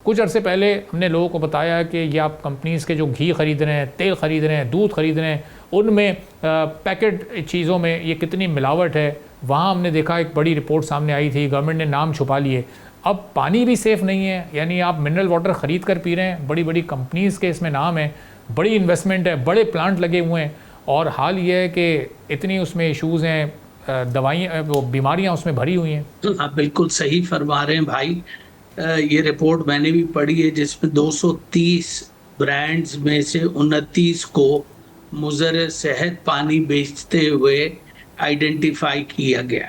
کچھ عرصے پہلے ہم نے لوگوں کو بتایا کہ یہ آپ کمپنیز کے جو گھی خرید رہے ہیں، تیل خرید رہے ہیں، دودھ خرید رہے ہیں، ان میں پیکٹ چیزوں میں یہ کتنی ملاوٹ ہے. وہاں ہم نے دیکھا ایک بڑی رپورٹ سامنے آئی تھی، گورنمنٹ نے نام چھپا لیے. اب پانی بھی سیف نہیں ہے، یعنی آپ منرل واٹر خرید کر پی رہے ہیں، بڑی بڑی کمپنیز کے اس میں نام ہیں، بڑی انویسٹمنٹ ہے، بڑے پلانٹ لگے ہوئے ہیں، اور حال یہ ہے کہ اتنی اس میں ایشوز ہیں، دوائیاں، وہ بیماریاں اس میں بھری ہوئی ہیں. آپ بالکل صحیح فرما رہے ہیں بھائی. یہ رپورٹ میں نے بھی پڑھی ہے جس میں 230 برانڈز میں سے 29 کو مضر صحت پانی بیچتے ہوئے آئیڈینٹیفائی کیا گیا.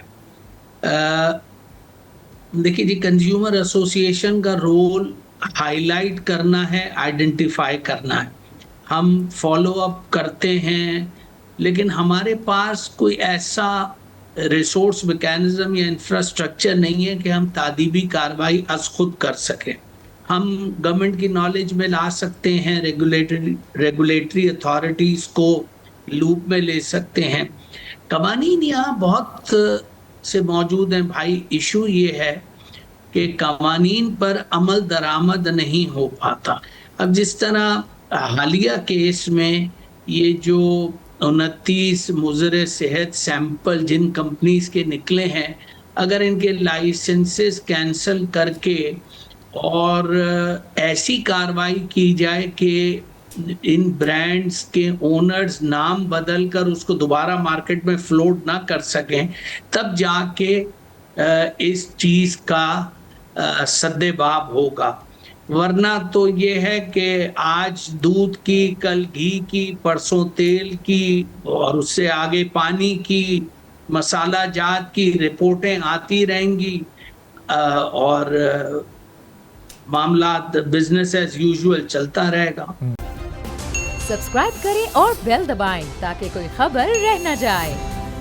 دیکھیے جی، کنزیومر ایسوسی ایشن کا رول ہائی لائٹ کرنا ہے، آئیڈینٹیفائی کرنا ہے. ہم فالو اپ کرتے ہیں، لیکن ہمارے پاس کوئی ایسا ریسورس میکینزم یا انفراسٹرکچر نہیں ہے کہ ہم تادیبی کارروائی از خود کر سکیں. ہم گورنمنٹ کی نالج میں لا سکتے ہیں، ریگولیٹری اتھارٹیز کو لوپ میں لے سکتے ہیں. قوانین یہاں بہت سے موجود ہیں بھائی. ایشو یہ ہے کہ قوانین پر عمل درآمد نہیں ہو پاتا. اب جس طرح حالیہ کیس میں یہ جو 29 مضر صحت سیمپل جن کمپنیز کے نکلے ہیں، اگر ان کے لائسنسز کینسل کر کے اور ایسی کارروائی کی جائے کہ ان برانڈز کے اونرز نام بدل کر اس کو دوبارہ مارکیٹ میں فلوٹ نہ کر سکیں، تب جا کے اس چیز کا سد باب ہوگا. ورنہ تو یہ ہے کہ آج دودھ کی، کل گھی کی، پرسوں تیل کی، اور اس سے آگے پانی کی، مسالہ جات کی رپورٹیں آتی رہیں گی، اور معاملات بزنس ایز یوزول چلتا رہے گا. سبسکرائب کریں اور بیل دبائیں تاکہ کوئی خبر رہ نہ جائے.